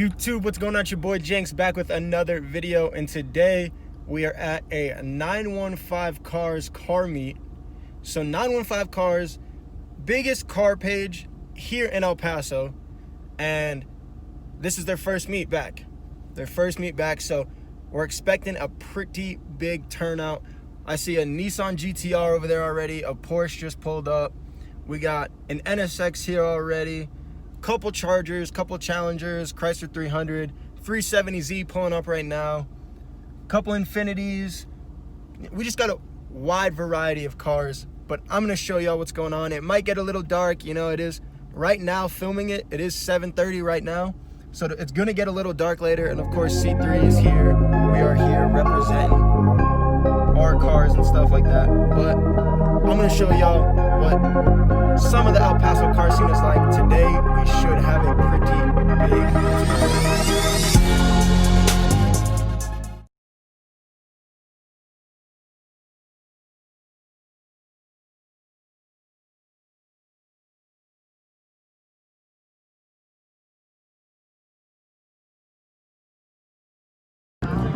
YouTube, what's going on? It's your boy Jenks back with another video, and today we are at a 915 Cars car meet. So 915 Cars, biggest car page here in El Paso, and this is their first meet back. So we're expecting a pretty big turnout. I see a Nissan GTR over there already, a Porsche just pulled up. We got an NSX here already. Couple Chargers, couple Challengers, Chrysler 300, 370Z pulling up right now, couple Infinities. We just got a wide variety of cars, but I'm gonna show y'all what's going on. It might get a little dark, you know, it is right now filming it. It is 7:30 right now, so it's gonna get a little dark later. And of course, C3 is here. We are here representing our cars and stuff like that. But I'm gonna show y'all what some of the El Paso car scene is like. Today we should have a pretty big.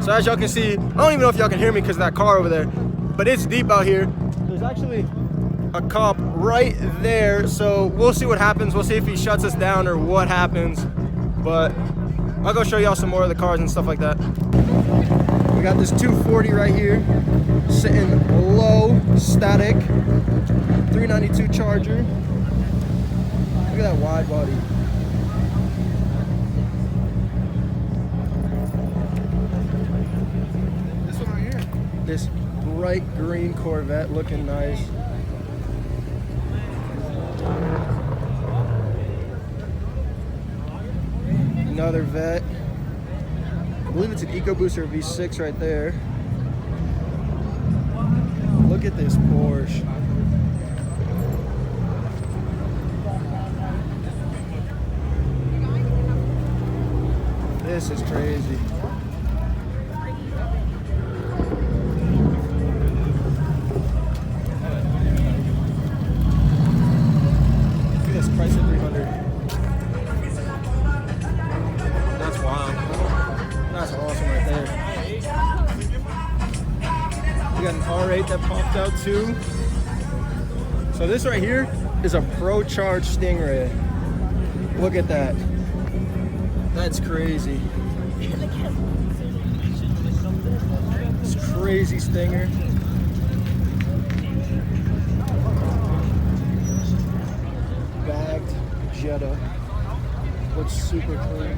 So as y'all can see, I don't even know if y'all can hear me because of that car over there, but it's deep out here. There's actually a cop right there, so we'll see what happens. We'll see if he shuts us down or what happens, but I'll go show y'all some more of the cars and stuff like that. We got this 240 right here, sitting low, static, 392 Charger. Look at that wide body. This bright green Corvette looking nice. Another Vet. I believe it's an EcoBoost V6 right there. Look at this Porsche. This is crazy. Chrysler 300. That's wild. That's awesome right there. We got an R8 that popped out too. So this right here is a Pro Charge Stingray. Look at that. That's crazy. It's crazy Stinger. Bagged Jetta. Looks super clean.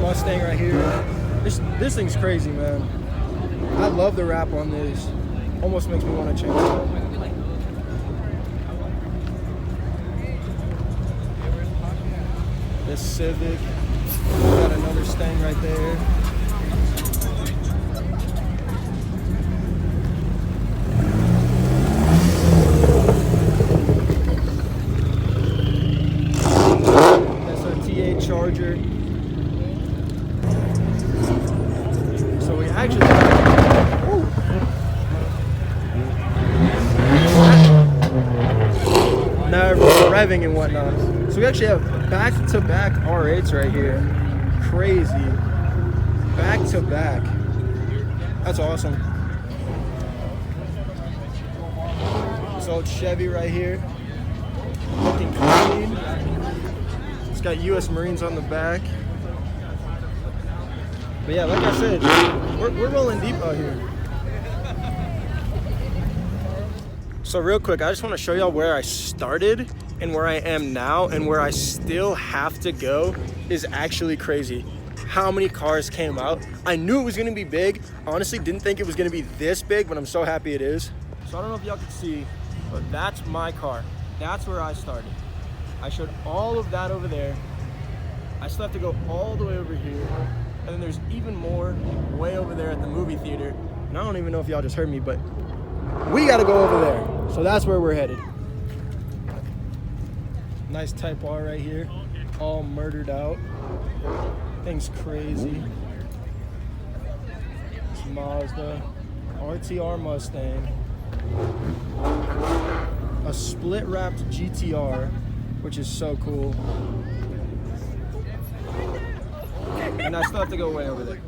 Mustang right here. This thing's crazy, man. I love the wrap on this. Almost makes me want to change it. This Civic. Got another Stang right there. Charger. So we actually now revving and whatnot. So we actually have back-to-back R8s right here. Crazy. Back-to-back. That's awesome. This old Chevy right here. Looking clean. It's got U.S. Marines on the back. But yeah, like I said, we're rolling deep out here. So real quick, I just want to show y'all where I started and where I am now, and where I still have to go is actually crazy. How many cars came out? I knew it was gonna be big. Honestly, didn't think it was gonna be this big, but I'm so happy it is. So I don't know if y'all can see, but that's my car. That's where I started. I showed all of that over there. I still have to go all the way over here. And then there's even more way over there at the movie theater. And I don't even know if y'all just heard me, but we gotta go over there. So that's where we're headed. Nice Type R right here. All murdered out. Thing's crazy. It's Mazda. RTR Mustang. a split wrapped GTR, which is so cool. And I still have to go way over there.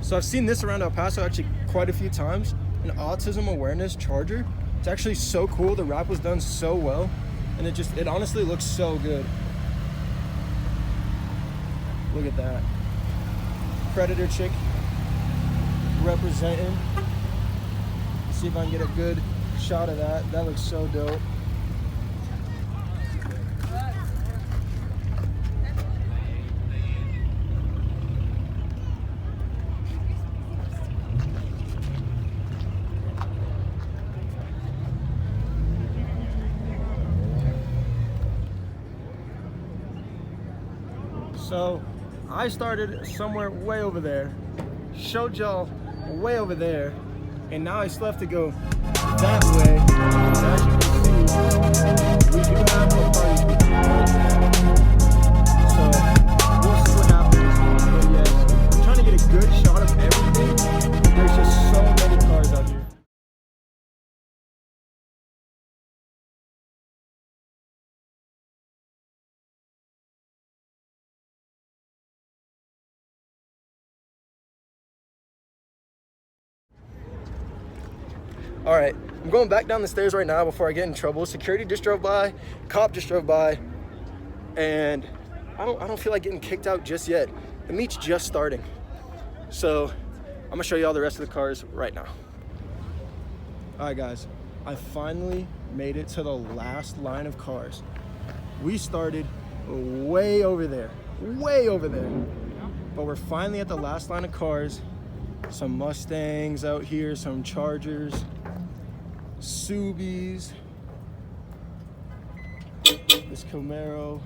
So I've seen this around El Paso actually quite a few times, an autism awareness charger. It's actually so cool. The wrap was done so well, and it honestly looks so good. Look at that. Predator chick representing. Let's see if I can get a good shot of that. That looks so dope. So I started somewhere way over there, showed y'all way over there, and now I still have to go that way. And as you can see, we do have a party people. So we'll see what happens. But yes, I'm trying to get a good shot of everything. There's just so many cars out here. All right, I'm going back down the stairs right now before I get in trouble. Security just drove by, cop just drove by, and I don't feel like getting kicked out just yet. The meet's just starting. So I'm gonna show you all the rest of the cars right now. All right, guys, I finally made it to the last line of cars. We started way over there, but we're finally at the last line of cars. Some Mustangs out here, some Chargers, Subies, this Camaro,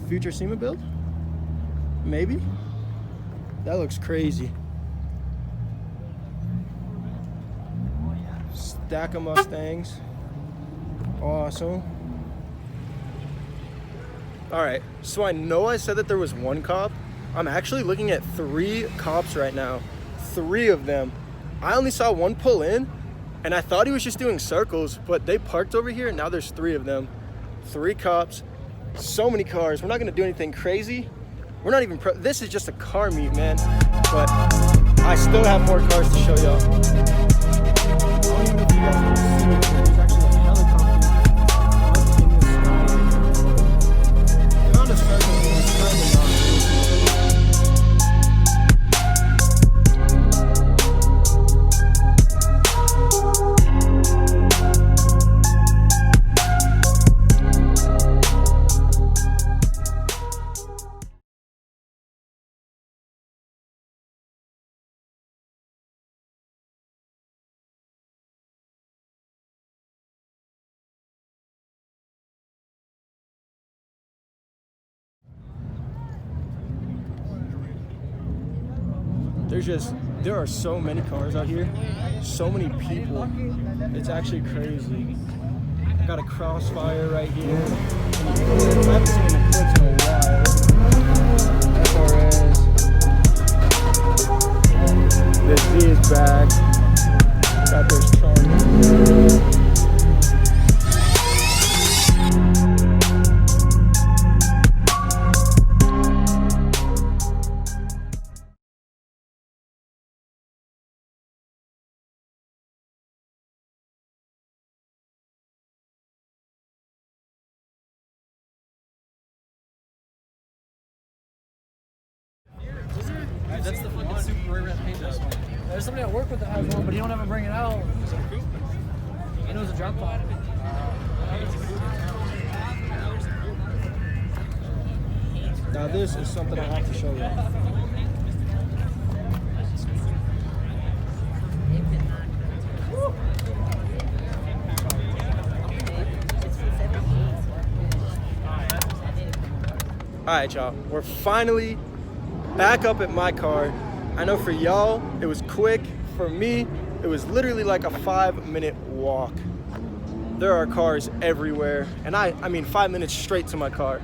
future SEMA build, maybe? That looks crazy. Stack of Mustangs, awesome. All right, so I know I said that there was one cop. I'm actually looking at 3 cops right now, 3 of them. I only saw one pull in, and I thought he was just doing circles, but they parked over here, and now there's 3 of them. 3 cops, so many cars. We're not gonna do anything crazy. We're not even, this is just a car meet, man. But I still have more cars to show y'all. I don't even know if you guys can see it, but there's actually a helicopter up in this sky. Found a circle, and it's kind of not. There are so many cars out here, so many people. It's actually crazy. I got a Crossfire right here. I haven't seen an Eclipse in a while. FRS. The Z is back. Got those Chargers. That's the fucking super rare paint this one. There's somebody at work with that has one, but he don't ever bring it out. He knows a drop top. Now this is something I have to show you. All right, y'all, we're finally back up at my car. I know for y'all, it was quick. For me, it was literally like a 5-minute walk. There are cars everywhere. And I mean 5 minutes straight to my car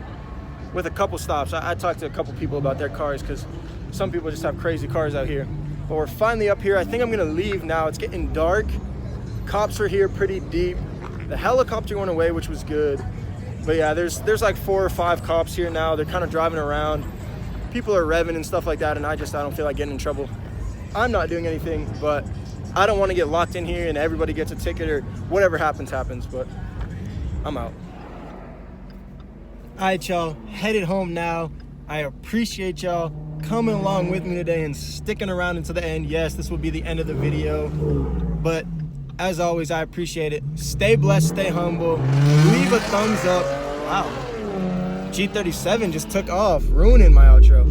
with a couple stops. I talked to a couple people about their cars because some people just have crazy cars out here. But we're finally up here. I think I'm gonna leave now. It's getting dark. Cops are here pretty deep. The helicopter went away, which was good. But yeah, there's like 4 or 5 cops here now. They're kind of driving around. People are revving and stuff like that, and I don't feel like getting in trouble. I'm not doing anything, but I don't want to get locked in here and everybody gets a ticket or whatever happens, but I'm out. All right, y'all, headed home now. I appreciate y'all coming along with me today and sticking around until the end. Yes, this will be the end of the video, but as always, I appreciate it. Stay blessed, stay humble, leave a thumbs up. Wow, G37 just took off, ruining my outro.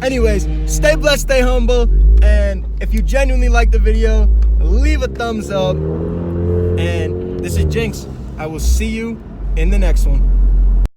Anyways, stay blessed, stay humble, and if you genuinely like the video, leave a thumbs up. And this is Jinx. I will see you in the next one.